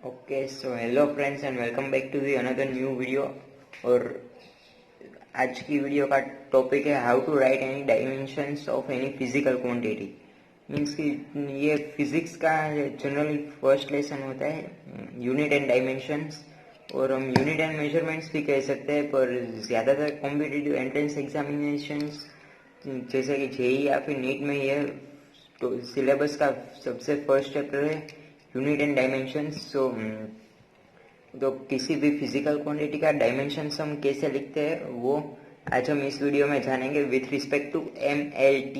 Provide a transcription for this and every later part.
Okay so hello friends and welcome back to the another new video. और आज की video का topic है how to write any dimensions of any physical quantity. Means कि ये physics का generally first lesson होता है, यूनिट एंड डायमेंशंस। और हम यूनिट एंड मेजरमेंट्स भी कह सकते हैं, पर ज़्यादातर कॉम्पिटिटिव एंट्रेंस एग्जामिनेशंस जैसे कि जेई या फिर नीट में ये तो सिलेबस का सबसे फर्स्ट चैप्टर है यूनिट एंड डायमेंशंस। सो तो किसी भी फिजिकल क्वांटिटी का डायमेंशंस हम कैसे लिखते हैं वो आज हम इस वीडियो में जानेंगे with respect to MLT।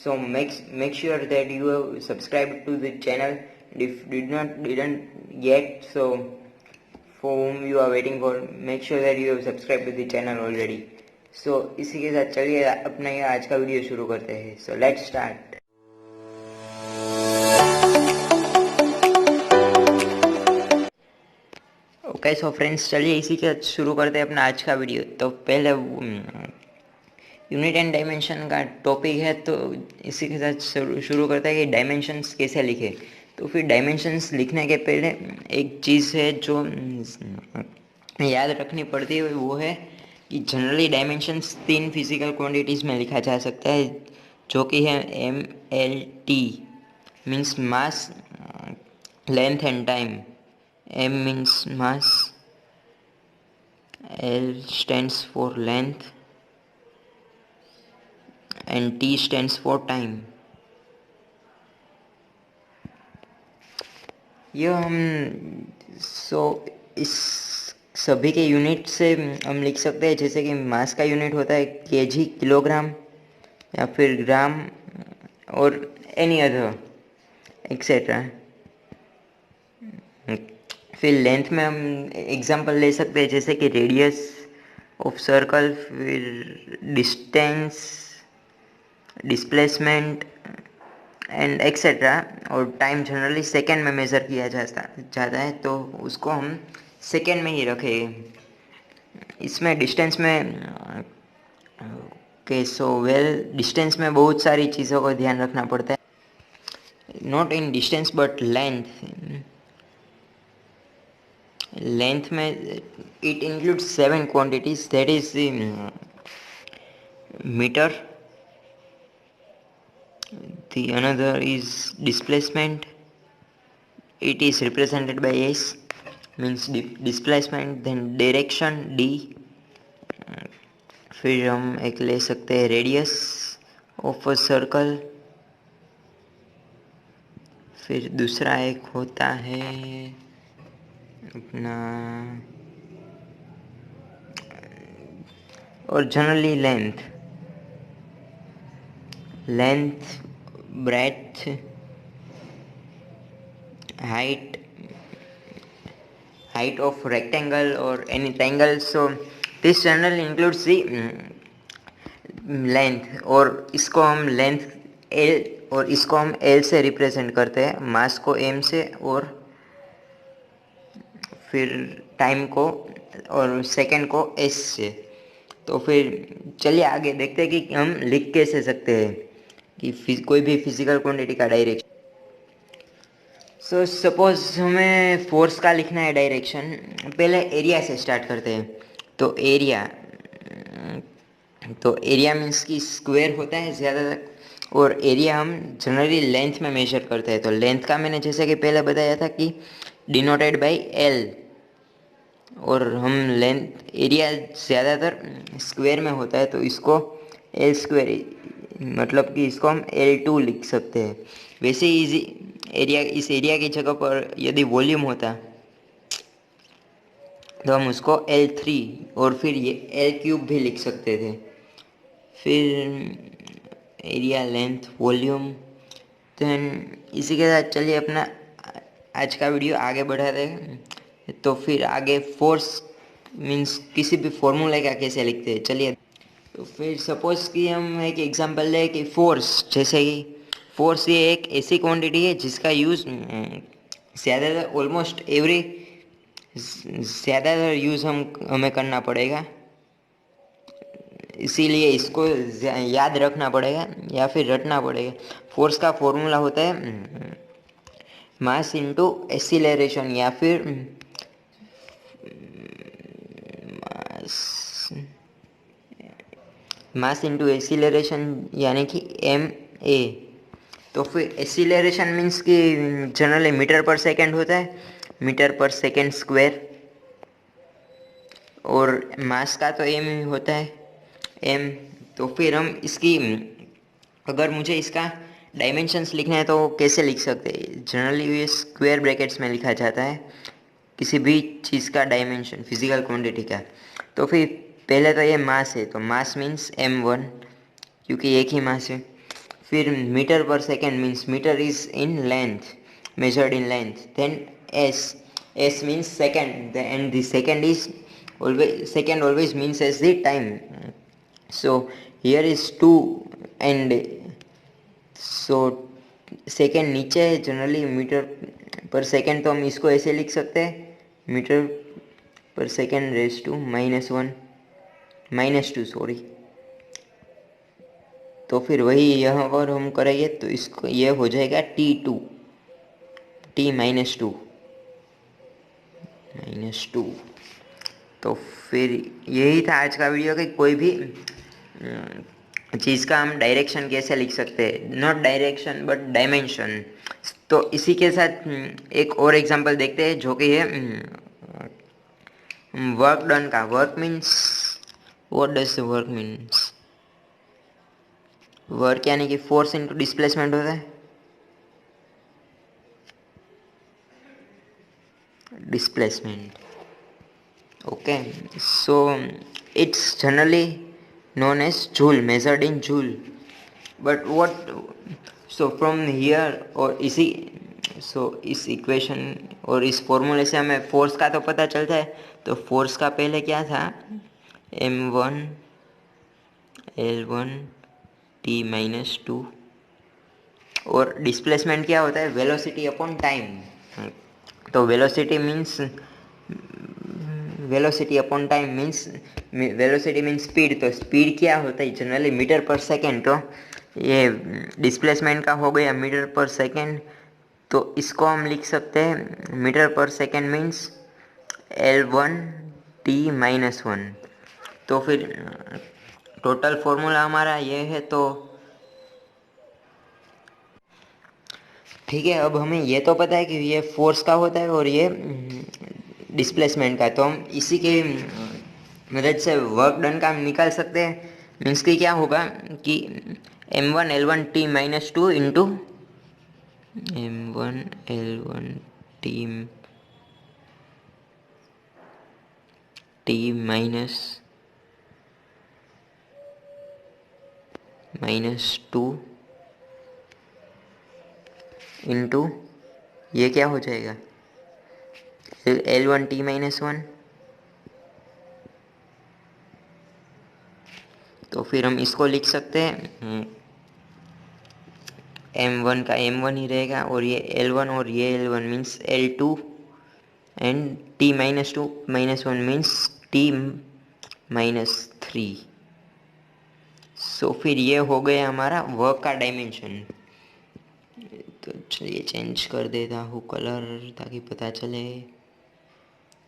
So make sure that you have subscribe to the channel if didn't yet, so for whom you are waiting for, make sure that you have subscribed to the channel already. So इसी के साथ चलिए अपना ये आज का video शुरू करते हैं। So let's start. Okay so friends, चलिए इसी के साथ शुरू करते हैं अपना आज का वीडियो। तो पहले यूनिट एंड डायमेंशन का टॉपिक है, तो इसी के साथ शुरू करते हैं कि डायमेंशंस कैसे लिखे। तो फिर डायमेंशंस लिखने के पहले एक चीज़ है जो याद रखनी पड़ती है, वो है कि जनरली डायमेंशंस 3 फिजिकल क्वांटिटीज़ में लिखा जा सकता है, जो कि है MLT means mass, length and time. M means mass, L stands for length and T stands for time। यह इस सभी के यूनिट से हम लिख सकते हैं, जैसे कि मास का यूनिट होता है केजी, किलोग्राम या फिर ग्राम और एनी अदर एक्सेट्रा। फिर लेंथ में हम एग्जांपल ले सकते हैं, जैसे कि रेडियस ऑफ सर्कल, फिर डिस्टेंस, डिस्प्लेसमेंट एंड एक्सेट्रा। और टाइम जनरली सेकेंड में मेज़र किया जाता है, तो उसको हम सेकेंड में ही रखें। इसमें डिस्टेंस में डिस्टेंस में बहुत सारी चीज़ों को ध्यान रखना पड़ता है। Not in distance but length में it includes 7 quantities, that is the meter, the another is displacement, it is represented by S means displacement, then direction D। फिर हम एक ले सकते हैं रेडियस ऑफ अ सर्कल। फिर दूसरा एक होता है अपना और generally length, breadth, height of rectangle or any triangle। So this generally includes the length. और इसको हम लेंथ L और इसको हम L से रिप्रेजेंट करते हैं, मास को M से और फिर टाइम को और सेकंड को S से। तो फिर चलिए आगे देखते हैं कि हम लिख कैसे सकते हैं कि कोई भी फिजिकल क्वांटिटी का डायरेक्शन। सो सपोज हमें फोर्स का लिखना है डायरेक्शन। पहले एरिया से स्टार्ट करते हैं। तो एरिया मीन्स कि स्क्वायर होता है ज़्यादातर, और एरिया हम जनरली लेंथ में मेजर करते हैं। तो लेंथ का मैंने जैसे कि पहले बताया था कि डिनोटेड बाय L, और हम लेंथ एरिया ज़्यादातर स्क्वायर में होता है, तो इसको L स्क्वायर मतलब कि इसको हम L2 लिख सकते हैं। वैसे इस एरिया की जगह पर यदि वॉल्यूम होता तो हम उसको L3 और फिर ये L³ भी लिख सकते थे। फिर एरिया, लेंथ, वॉल्यूम। देन इसी के साथ चलिए अपना आज का वीडियो आगे बढ़ाते हैं। तो फिर आगे फोर्स मीन्स किसी भी फॉर्मूले का कैसे लिखते हैं, चलिए। तो फिर सपोज कि हम एक एग्जांपल लें कि फोर्स, जैसे कि फोर्स ये एक ऐसी क्वांटिटी है जिसका यूज़ ज़्यादातर ऑलमोस्ट ज़्यादातर यूज़ हमें करना पड़ेगा, इसीलिए इसको याद रखना पड़ेगा या फिर रटना पड़ेगा। फोर्स का फॉर्मूला होता है मास इंटू एक्सीलरेशन या फिर मास इंटू एक्सीलरेशन यानी कि एम ए। तो फिर एक्सीलरेशन मीन्स कि जनरली मीटर पर सेकेंड होता है, मीटर पर सेकेंड स्क्वायर, और मास का तो एम ही होता है, एम। तो फिर हम इसकी, अगर मुझे इसका डायमेंशंस लिखना है तो कैसे लिख सकते हैं? जनरली ये स्क्वायर ब्रैकेट्स में लिखा जाता है किसी भी चीज़ का डायमेंशन, फिजिकल क्वांटिटी का। तो फिर पहले तो ये मास है, तो मास मीन्स m1 क्योंकि एक ही मास है। फिर मीटर पर second means metre is in length, measured in length. Then s means second, and the second always means as the time. So here is 2, and so second नीचे है generally metre पर second, तो हम इसको ऐसे लिख सकते हैं, मीटर पर सेकेंड रेज टू -2 सॉरी। तो फिर वही यहाँ पर हम करेंगे तो इसको ये हो जाएगा t2, -2। तो फिर यही था आज का वीडियो कि कोई भी चीज़ का हम डायरेक्शन कैसे लिख सकते हैं, नॉट डायरेक्शन बट डायमेंशन। तो इसी के साथ एक और एग्जांपल देखते हैं जो कि है वर्क डन का। Work means, what does work means? Work यानी कि फोर्स इनटू डिस्प्लेसमेंट होता है, displacement. Okay, so it's generally known as joule, measured in joule. But what, so from here और इसी, so इस इक्वेशन और इस फॉर्मूले से हमें फोर्स का तो पता चलता है। तो फोर्स का पहले क्या था, m1 l1 t-2, और डिस्प्लेसमेंट क्या होता है, वेलोसिटी अपॉन टाइम। तो velocity upon time means, velocity means speed. तो स्पीड क्या होता है जनरली मीटर पर सेकेंड, तो ये डिस्प्लेसमेंट का हो गया मीटर पर सेकेंड। तो इसको हम लिख सकते हैं मीटर पर सेकेंड मीन्स l1 t-1। तो फिर टोटल फॉर्मूला हमारा ये है। तो ठीक है, अब हमें ये तो पता है कि ये फोर्स का होता है और ये डिस्प्लेसमेंट का। तो हम इसी के मदद से वर्क डन का निकाल सकते हैं। मीन्स कि क्या होगा कि m1 l1 t-2 into m1 l1 t-2 into ये क्या हो जाएगा, l1 t-1। तो फिर हम इसको लिख सकते हैं m1 का m1 ही रहेगा, और ये l1 और ये l1 means l2, and t-2 -1 means t-3। सो फिर ये हो गया हमारा वर्क का डायमेंशन। तो चलिए चेंज कर देता हूँ कलर ताकि पता चले,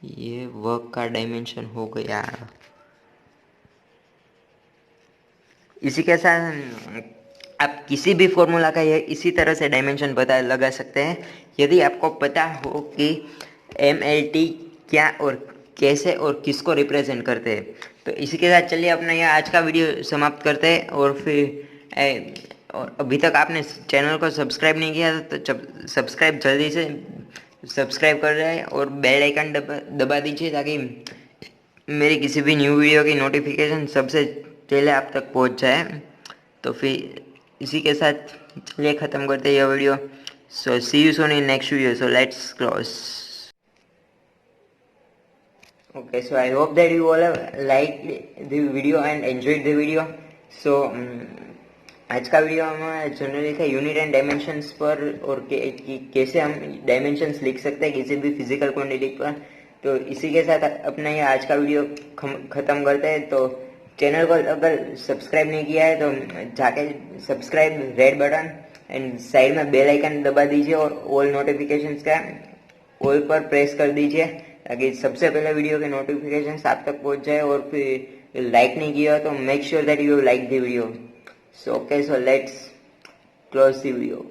ये वर्क का डायमेंशन हो गया। इसी के साथ आप किसी भी फॉर्मूला का ये इसी तरह से डायमेंशन पता लगा सकते हैं यदि आपको पता हो कि MLT क्या और कैसे और किसको रिप्रेजेंट करते हैं। तो इसी के साथ चलिए अपना यह आज का वीडियो समाप्त करते हैं। और फिर और अभी तक आपने चैनल को सब्सक्राइब नहीं किया तो सब्सक्राइब जल्दी से सब्सक्राइब कर रहे हैं और बेल आइकन दबा दीजिए ताकि मेरी किसी भी न्यू वीडियो की नोटिफिकेशन सबसे पहले आप तक पहुंच जाए। तो फिर इसी के साथ चलिए ख़त्म करते हैं यह video. So see you soon in next video. So let's cross. Okay, so I hope that you all have liked the video and enjoyed the video. So आज का वीडियो हमारा जनरली था यूनिट एंड डायमेंशंस पर, और कैसे हम dimensions लिख सकते हैं किसी भी फिजिकल क्वांटिटी पर। तो इसी के साथ अपना ये आज का वीडियो ख़त्म करते हैं। तो चैनल को अगर सब्सक्राइब नहीं किया है तो जाके subscribe, red button, and side में बेल आइकन दबा दीजिए और ऑल नोटिफिकेशंस का ऑल पर प्रेस कर दीजिए ताकि सबसे पहले वीडियो के नोटिफिकेशंस आप तक पहुंच जाए। और फिर लाइक नहीं किया तो make sure that you like the video. So okay, so let's close the video.